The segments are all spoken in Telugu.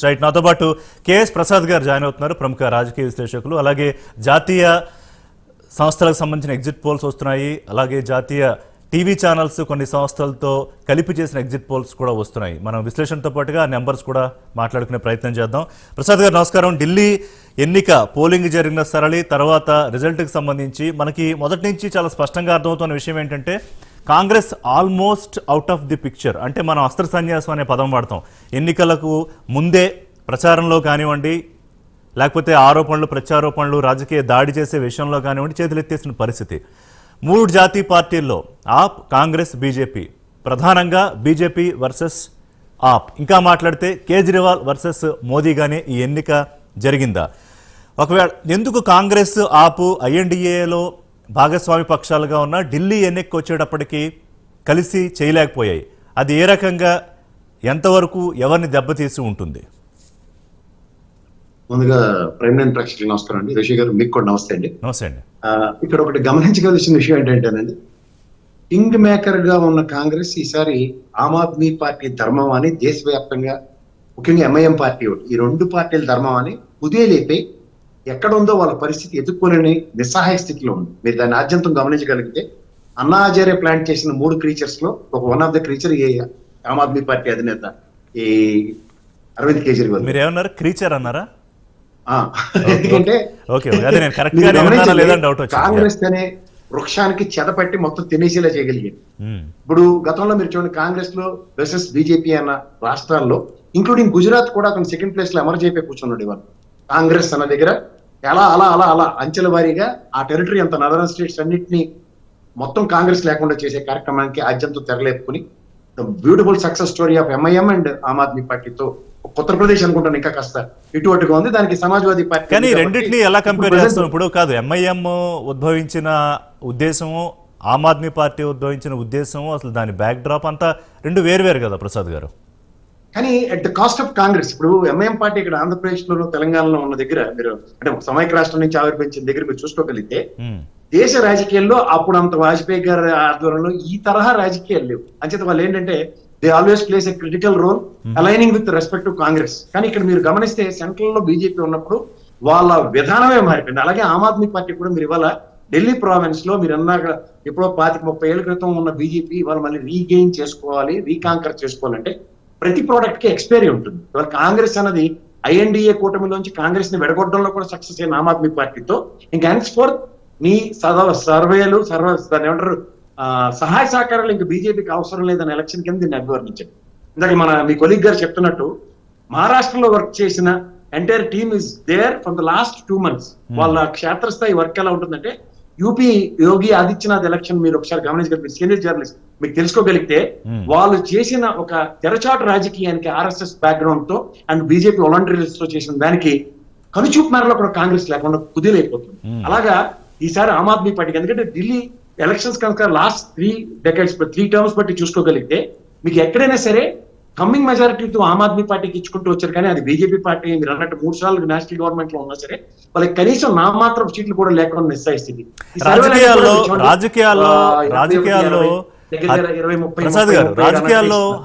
రైట్, నాతో పాటు కేఎస్ ప్రసాద్ గారు జాయిన్ అవుతున్నారు, ప్రముఖ రాజకీయ విశ్లేషకులు. అలాగే జాతీయ సంస్థలకు సంబంధించిన ఎగ్జిట్ పోల్స్ వస్తున్నాయి, అలాగే జాతీయ టీవీ ఛానల్స్ కొన్ని సంస్థలతో కలిపి చేసిన ఎగ్జిట్ పోల్స్ కూడా వస్తున్నాయి. మనం విశ్లేషణతో పాటుగా నెంబర్స్ కూడా మాట్లాడుకునే ప్రయత్నం చేద్దాం. ప్రసాద్ గారు నమస్కారం. ఢిల్లీ ఎన్నిక పోలింగ్ జరిగిన సరళి తర్వాత రిజల్ట్కి సంబంధించి మనకి మొదటి నుంచి చాలా స్పష్టంగా అర్థమవుతున్న విషయం ఏంటంటే Congress almost out of the picture. అంటే మనం అస్త్ర సన్యాసం అనే పదం వాడతాం. ఎన్నికలకు ముందే ప్రచారంలో కానివ్వండి, లేకపోతే ఆరోపణలు ప్రత్యారోపణలు రాజకీయ దాడి చేసే విషయంలో కానివ్వండి చేతులెత్తేసిన పరిస్థితి. 3 జాతీయ పార్టీల్లో ఆప్, కాంగ్రెస్, బీజేపీ, ప్రధానంగా బీజేపీ వర్సెస్ ఆప్, ఇంకా మాట్లాడితే కేజ్రీవాల్ వర్సెస్ మోదీగానే ఈ ఎన్నిక జరిగిందా? ఒకవేళ ఎందుకు కాంగ్రెస్, ఆప్ ఐఎన్డీఏలో భాగస్వామి పక్షాలుగా ఉన్న ఢిల్లీ ఎన్నికకు వచ్చేటప్పటికీ కలిసి చేయలేకపోయాయి? అది ఏ రకంగా, ఎంతవరకు ఎవరిని దెబ్బతీసి ఉంటుంది? ముందుగా ప్రైమ్ లైన్ ప్రేక్షకులకు నమస్కారం అండి. రిషి గారు మీకు కూడా నమస్తే అండి. నమస్తే అండి. ఇక్కడ ఒకటి గమనించగలిసిన విషయం ఏంటంటేనండి, కింగ్ మేకర్ గా ఉన్న కాంగ్రెస్ ఈసారి ఆమ్ ఆద్మీ పార్టీ ధర్మం అని దేశవ్యాప్తంగా, ముఖ్యంగా ఎంఐఎం పార్టీ ఈ 2 పార్టీల ధర్మం అని కుదేలేపై ఎక్కడ ఉందో వాళ్ళ పరిస్థితి ఎదుర్కొనే నిస్సహాయ స్థితిలో ఉంది. మీరు దాన్ని ఆద్యంతం గమనించగలిగితే అన్నా హజారే ప్లాంట్ చేసిన 3 క్రీచర్స్ లో వన్ ఆఫ్ ద క్రీచర్ ఈ ఆమ్ ఆద్మీ పార్టీ అధినేత ఈ అరవింద్ కేజ్రీవాల్. మీరు ఏమన్నారు, క్రీచర్ అన్నారా? ఎందుకంటే కాంగ్రెస్ అనే వృక్షానికి చెదపట్టి మొత్తం తినేసేలా చేయగలిగింది. ఇప్పుడు గతంలో మీరు చూడండి, కాంగ్రెస్ లో వర్సెస్ బీజేపీ అన్న రాష్ట్రాల్లో ఇంక్లూడింగ్ గుజరాత్ కూడా అతను సెకండ్ ప్లేస్ లో అమర్ చేపే కూర్చున్నాడు. ఇవాళ కాంగ్రెస్ అన్న దగ్గర అలా అలా అలా అలా అంచెల వారీగా ఆ టెరిటరీ అంత నదరన్ స్టేట్స్ అన్నింటినీ మొత్తం కాంగ్రెస్ లేకుండా చేసే కార్యక్రమానికి ఆద్యంతో తెరలేపుకుని beautiful success story of MIM and Aam Aadmi పార్టీతో ఉత్తరప్రదేశ్ అనుకుంటాను ఇంకా కాస్త ఇటు అటుగా ఉంది. దానికి సమాజ్వాదీ పార్టీ. కానీ రెండింటినీ ఎలా కంపేర్ చేస్తాం? ఇప్పుడు కాదు, ఎంఐఎం ఉద్భవించిన ఉద్దేశము, ఆమ్ ఆద్మీ పార్టీ ఉద్భవించిన ఉద్దేశము, అసలు దాని బ్యాక్ డ్రాప్ అంతా రెండు వేరు కదా ప్రసాద్ గారు. కానీ at the cost of Congress. ఇప్పుడు ఎంఐఎం పార్టీ ఇక్కడ ఆంధ్రప్రదేశ్ లోను తెలంగాణలో ఉన్న దగ్గర మీరు అంటే సమైక్య రాష్ట్రం నుంచి ఆవిర్భవించిన దగ్గర మీరు చూసుకోగలిగితే దేశ రాజకీయాల్లో అప్పుడు అంత వాజ్పేయి గారి ఆధ్వర్యంలో ఈ తరహా రాజకీయాలు లేవు. అంచేత వాళ్ళు ఏంటంటే they always plays a critical role aligning with respect to Congress. కానీ ఇక్కడ మీరు గమనిస్తే సెంట్రల్ లో బీజేపీ ఉన్నప్పుడు వాళ్ళ విధానమే మారిపోయింది. అలాగే ఆమ్ ఆద్మీ పార్టీ కూడా మీరు ఇవాళ ఢిల్లీ ప్రావిన్స్ లో మీరు అన్నాక ఎప్పుడో 25-30 ఏళ్ల క్రితం ఉన్న బీజేపీ ఇవాళ మళ్ళీ రీగెయిన్ చేసుకోవాలి, రీకాంకర్ చేసుకోవాలంటే ప్రతి ప్రోడక్ట్ కి ఎక్స్పైరీ ఉంటుంది. ఇవాళ కాంగ్రెస్ అన్నది ఐఎన్డీఏ కూటమిలోంచి కాంగ్రెస్ ని విడగొట్టడంలో కూడా సక్సెస్ అయిన ఆమ్ ఆద్మీ పార్టీతో ఇంకా హెన్స్ ఫోర్త్ మీ సర్వేలు దాన్ని ఏమంటారు సహాయ సహకారాలు ఇంకా బీజేపీకి అవసరం లేదని ఎలక్షన్ కింద దీన్ని అభివర్ణించారు. ఇందాక మీ కొలీగ్ గారు చెప్తున్నట్టు మహారాష్ట్రలో వర్క్ చేసిన entire team is there for the last 2 months. వాళ్ళ క్షేత్రస్థాయి వర్క్ ఎలా ఉంటుందంటే యూపీ యోగి ఆదిత్యనాథ్ ఎలక్షన్ మీరు ఒకసారి గమనించగలిగితే సీనియర్ జర్నలిస్ట్ మీకు తెలుసుకోగలిగితే వాళ్ళు చేసిన ఒక తెరచాటు రాజకీయానికి ఆర్ఎస్ఎస్ బ్యాక్గ్రౌండ్ తో అండ్ బీజేపీ వాలంటీర్స్ తో చేసిన దానికి కనుచూపు మేరలో కూడా కాంగ్రెస్ లేకుండా కుదిరైపోతుంది. అలాగా ఈసారి ఆమ్ ఆద్మీ పార్టీకి, ఎందుకంటే ఢిల్లీ ఎలక్షన్స్ కనుక లాస్ట్ 3 decades 3 terms బట్టి చూసుకోగలిగితే మీకు ఎక్కడైనా సరే కమ్మింగ్ మెజారిటీతో ఆమ్ ఆద్మీ పార్టీకి ఇచ్చుకుంటూ వచ్చారు. కానీ అది బీజేపీ పార్టీ మీరు అన్నట్టు 3 సార్లు నేషనల్ గవర్నమెంట్ లో ఉన్నా సరే వాళ్ళకి కనీసం నామాత్రం సీట్లు కూడా లేకుండా నిస్సాయి స్థితి. రాజకీయాల్లో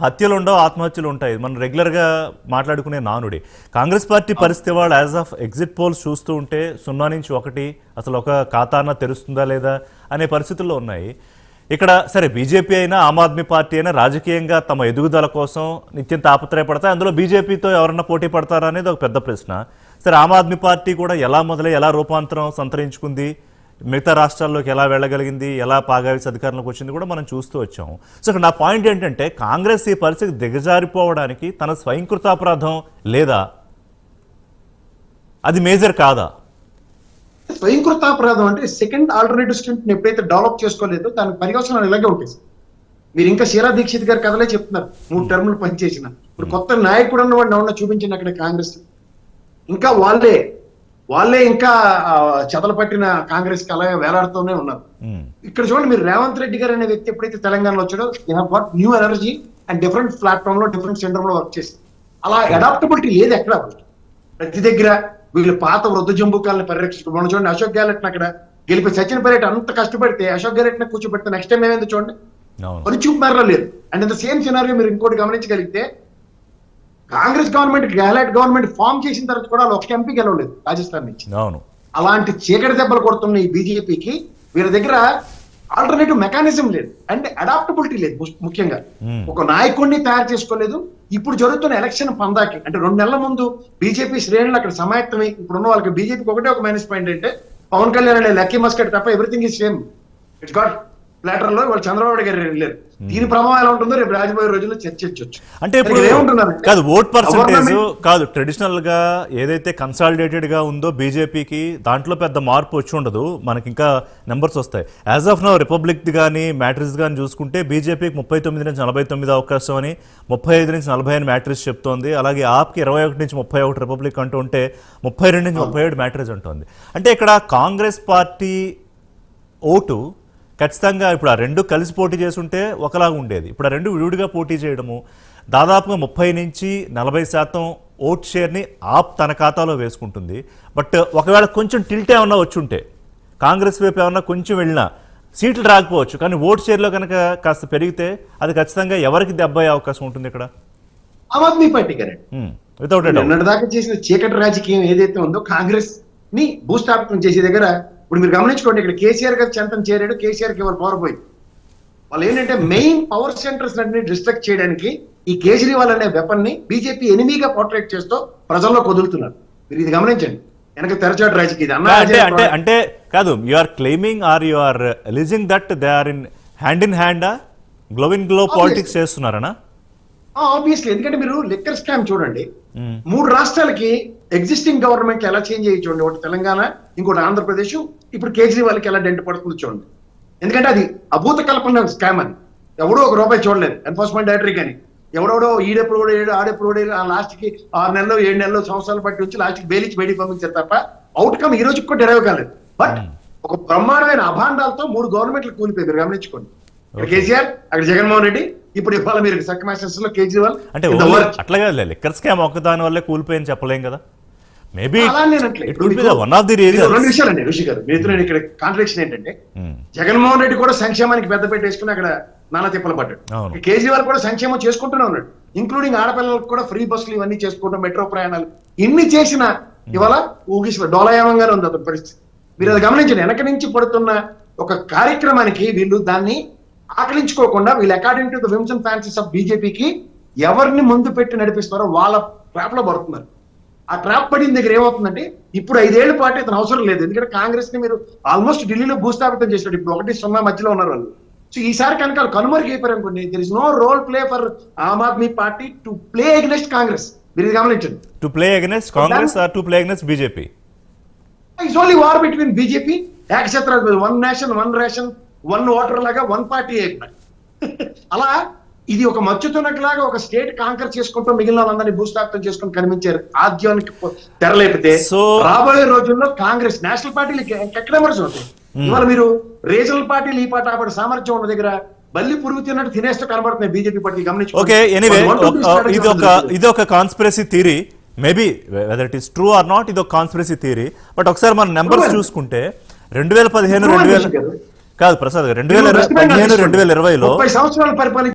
హత్యలు ఉండవు, ఆత్మహత్యలు ఉంటాయి, మనం రెగ్యులర్ గా మాట్లాడుకునే నానుడి. కాంగ్రెస్ పార్టీ పరిస్థితి వాళ్ళు యాజ్ ఆఫ్ ఎగ్జిట్ పోల్స్ చూస్తూ ఉంటే 0 నుంచి 1 అసలు ఒక ఖాతాన తెరుస్తుందా లేదా అనే పరిస్థితుల్లో ఉన్నాయి. ఇక్కడ సరే బీజేపీ అయినా ఆమ్ ఆద్మీ పార్టీ అయినా రాజకీయంగా తమ ఎదుగుదల కోసం నిత్యం తాపత్రయపడతాయి. అందులో బీజేపీతో ఎవరన్నా పోటీ పడతారా అనేది ఒక పెద్ద ప్రశ్న. సరే ఆమ్ ఆద్మీ పార్టీ కూడా ఎలా మొదలై ఎలా రూపాంతరం సంతరించుకుంది, మిగతా రాష్ట్రాల్లోకి ఎలా వెళ్ళగలిగింది, ఎలా పాగావిసి అధికారంలోకి వచ్చింది కూడా మనం చూస్తూ వచ్చాము. సో ఇక్కడ నా పాయింట్ ఏంటంటే కాంగ్రెస్ ఈ పరిస్థితి దిగజారిపోవడానికి తన స్వయంకృతాపరాధం లేదా, అది మేజర్ కాదా? స్వయంకృతాపరాధం అంటే సెకండ్ ఆల్టర్నేటివ్ స్టెంట్ ఎప్పుడైతే డెవలప్ చేసుకోలేదో దానికి పర్యవసనాలు ఇలాగే ఉంటాయి. మీరు ఇంకా షీలా దీక్షిత్ గారి కథలే చెప్తున్నారు, 3 టర్ములు పనిచేసిన. ఇప్పుడు కొత్త నాయకుడు అన్నవాడిని ఎవరన్నా చూపించండి అక్కడ కాంగ్రెస్. ఇంకా వాళ్ళే ఇంకా చెదలు పట్టిన కాంగ్రెస్ కి అలాగే వేలాడుతూనే ఉన్నారు. ఇక్కడ చూడండి, మీరు రేవంత్ రెడ్డి గారు అనే వ్యక్తి ఎప్పుడైతే తెలంగాణలో వచ్చాడో new energy and different platform లో డిఫరెంట్ సెంటర్ లో వర్క్ చేసి అలా అడాప్టబిలిటీ లేదు ఎక్కడ. ప్రతి దగ్గర వీళ్ళు పాత వృద్ధ జంబుకాలను పరిరక్షించుకో. మనం చూడండి, అశోక్ గెహ్లోట్ అక్కడ గెలిపి సచిన్ పైలట్ అంత కష్టపడితే అశోక్ గెహ్లోట్ కూర్చోబెడితే నెక్స్ట్ టైం ఏమైందో చూడండి, కొంచెం మేరలో లేదు. అండ్ ఇంత సేమ్ సినారియో మీరు ఇంకోటి గమనించగలిగితే Congress government Gehlot government form చేసిన తర్వాత కూడా వాళ్ళు ఒక ఎంపీ గెలవలేదు రాజస్థాన్ నుంచి. అవును. అలాంటి చీకటి దెబ్బలు కొడుతున్న ఈ బీజేపీకి వీరి దగ్గర ఆల్టర్నేటివ్ మెకానిజం లేదు అండ్ అడాప్టబిలిటీ లేదు. ముఖ్యంగా ఒక నాయకుడిని తయారు చేసుకోలేదు. ఇప్పుడు జరుగుతున్న ఎలక్షన్ పందాకి అంటే 2 నెలల ముందు బీజేపీ శ్రేణులు అక్కడ సమాయత్తమై ఇప్పుడున్న వాళ్ళకి బీజేపీకి ఒకటే ఒక మైనస్ పాయింట్ అంటే పవన్ కళ్యాణ్ అనే లక్కీ మస్కట్ తప్ప everything is same. It's got platter లో వాళ్ళు చంద్రబాబు గారు వెళ్ళారు. దీని ప్రభావం ఎలా ఉంటుందో రేపు రాజబోయే రోజుల్లో చర్చించవచ్చు. అంటే ఇప్పుడు కాదు ఓట్ పర్సంటేజ్ కాదు ట్రెడిషనల్ గా ఏదైతే కన్సాలిడేటెడ్ గా ఉందో బీజేపీకి దాంట్లో పెద్ద మార్పు వచ్చి ఉండదు. మనకి ఇంకా నెంబర్స్ వస్తాయి. యాజ్ ఆఫ్ నౌ రిపబ్లిక్ కానీ మ్యాట్రిక్స్ కానీ చూసుకుంటే బీజేపీకి 39 నుంచి 49 అవకాశం అని, 35 నుంచి 40 అని మ్యాట్రిక్స్ చెప్తోంది. అలాగే ఆప్కి 21 నుంచి 31 రిపబ్లిక్ అంటూ ఉంటే 32 నుంచి 37 మ్యాట్రిక్స్ అంటోంది. అంటే ఇక్కడ కాంగ్రెస్ పార్టీ ఓటు ఖచ్చితంగా ఇప్పుడు ఆ రెండు కలిసి పోటీ చేస్తుంటే ఒకలాగా ఉండేది. ఇప్పుడు ఆ రెండు విడివిడిగా పోటీ చేయడము దాదాపుగా 30 నుంచి 40% ఓట్ షేర్ని ఆప్ తన ఖాతాలో వేసుకుంటుంది. బట్ ఒకవేళ కొంచెం టిల్ట్ ఏమన్నా వచ్చుంటే కాంగ్రెస్ వైపు ఏమన్నా కొంచెం వెళ్ళినా సీట్లు రాకపోవచ్చు. కానీ ఓట్ షేర్లో కనుక కాస్త పెరిగితే అది ఖచ్చితంగా ఎవరికి దెబ్బ అయ్యే అవకాశం ఉంటుంది ఇక్కడ? ఆమ్ ఆద్మీ పార్టీ గారు వితౌట్ దాకా చేసిన చీకటి రాజకీయం ఏదైతే ఉందో కాంగ్రెస్ ని భూస్థాపితం చేసే దగ్గర ఇప్పుడు మీరు గమనించుకోండి. ఇక్కడ కేసీఆర్ గారు చెంతం చేరాడు. కేసీఆర్ కి వాళ్ళు పవర్ పోయింది. వాళ్ళు ఏంటంటే మెయిన్ పవర్ సెంటర్స్ అన్ని డిస్ట్రక్ట్ చేయడానికి ఈ కేజ్రీవాల్ అనే వెపన్ ని బీజేపీ ఎనిమీగా పోర్ట్రేట్ చేస్తూ ప్రజల్లో వదులుతున్నారు. మీరు ఇది గమనించండి. వెనక తెరచాటు రాజకీయం అంటే కాదు you are claiming or you are alleging that they are hand in hand glove in glove politics చేస్తున్నారనా? ఆబ్వియస్లీ. ఎందుకంటే మీరు లిక్కర్ స్కామ్ చూడండి. 3 రాష్ట్రాలకి ఎగ్జిస్టింగ్ గవర్నమెంట్ ఎలా చేంజ్ అయ్యి చూడండి. ఒకటి తెలంగాణ, ఇంకోటి ఆంధ్రప్రదేశ్. ఇప్పుడు కేజ్రీవాల్కి ఎలా డెంట్ పడుతుందో చూడండి. ఎందుకంటే అది అభూత కల్పన స్కామ్ అని ఎవడో ₹1 చూడలేదు ఎన్ఫోర్స్మెంట్ డైరెక్టరీ కానీ. ఎవడెవడో ఈడెప్పుడు కూడా ఏడు ఆడెప్పుడు కూడా లాస్ట్ కి 6 నెలలు 7 నెలలు సంవత్సరాలు పట్టి వచ్చి లాస్ట్ కి బెయిలిచ్చి బయటికి పంపించారు తప్ప అవుట్కమ్ ఈ రోజుకి కూడా డెరైవ్ కాలేదు. బట్ ఒక బ్రహ్మాండమైన అభాండాలతో 3 గవర్నమెంట్లు కూలిపోయి మీరు గమనించుకోండి. ఇక్కడ కేసీఆర్, అక్కడ జగన్మోహన్ రెడ్డి, ఇప్పుడు ఇవాళ మీరు సర్కమాస్టెన్సెస్ లో కేజ్రీవాల్. అంటే అట్లాగా లిక్కర్ స్కామ్ ఒక్కదాని వల్లే కూలిపోయింది చెప్పలేం కదా. Maybe one of the reasons. 2 విషయాలండి ఋషి గారు. మీతో ఇక్కడ కాంట్రడిక్షన్ ఏంటంటే జగన్మోహన్ రెడ్డి కూడా సంక్షేమానికి పెద్ద పెట్టేసుకుని అక్కడ నానా తిప్పలు పడ్డాడు. కేజ్రీవాల్ కూడా సంక్షేమం చేసుకుంటూనే ఉన్నాడు. ఇంక్లూడింగ్ ఆడపిల్లలకు కూడా ఫ్రీ బస్సులు ఇవన్నీ చేసుకోవడం, మెట్రో ప్రయాణాలు ఇన్ని చేసిన ఇవాళ ఊగిసిన డోలయామంగానే ఉంది అతని పరిస్థితి. మీరు అది గమనించండి. వెనక నుంచి పడుతున్న ఒక కార్యక్రమానికి వీళ్ళు దాన్ని ఆకలించుకోకుండా వీళ్ళు according to the whims and fancies of బీజేపీకి ఎవరిని ముందు పెట్టి నడిపిస్తారో వాళ్ళ ట్రాప్ లో పడుతున్నారు. ఆ ట్రాప్ పడిన దగ్గర ఏమవుతుందంటే ఇప్పుడు 5 ఏళ్ల పాటు ఇతను అవసరం లేదు. ఎందుకంటే కాంగ్రెస్ ని మీరు ఆల్మోస్ట్ ఢిల్లీలో భూస్థాపితం చేసినట్టు ఇప్పుడు 1-0 మధ్యలో ఉన్నారు వాళ్ళు. సో ఈసారి కనుక వాళ్ళు కనుమరుగు అయిపోయారు అనుకోండి, there is no role play for Aam Aadmi party to play against Congress. మీరు ఇది గమనించండి. To play against Congress or to play against BJP? It's only war between BJP ఏకఛత్ర, 1 నేషన్ 1 రేషన్ 1 ఓటర్ లాగా 1 పార్టీ అయిపోయింది. అలా ఇది ఒక మచ్చుతున్నట్లాగా ఒక స్టేట్ కాంకర్ చేసుకుంటూ మిగిలిన వాళ్ళందరినీ భూస్థాపితం చేసుకుని కనిపించారు. ఆద్యానికి తెరలేపితే రాబోయే రోజుల్లో కాంగ్రెస్ నేషనల్ పార్టీలు ఎక్కడ ఎమర్జ్ అవుతాయి. ఇవాళ మీరు రీజనల్ పార్టీలు ఈ పాట ఆపటి సామర్థ్యం ఉన్న దగ్గర బల్లి పురుగు తిన్నట్టు తినేస్తూ కనబడుతున్నాయి బీజేపీ పార్టీ గమనించు. ఓకే, ఎనీవే ఇది ఒక conspiracy theory. Maybe whether it is true or not, ఇది ఒక కాన్స్పిరసీ థియరీ. బట్ ఒకసారి మన నెంబర్స్ చూసుకుంటే 2015 కాదు ప్రసాద్ గారు 2015-2020లో 30 సంవత్సరాలు పరిపాలించారు.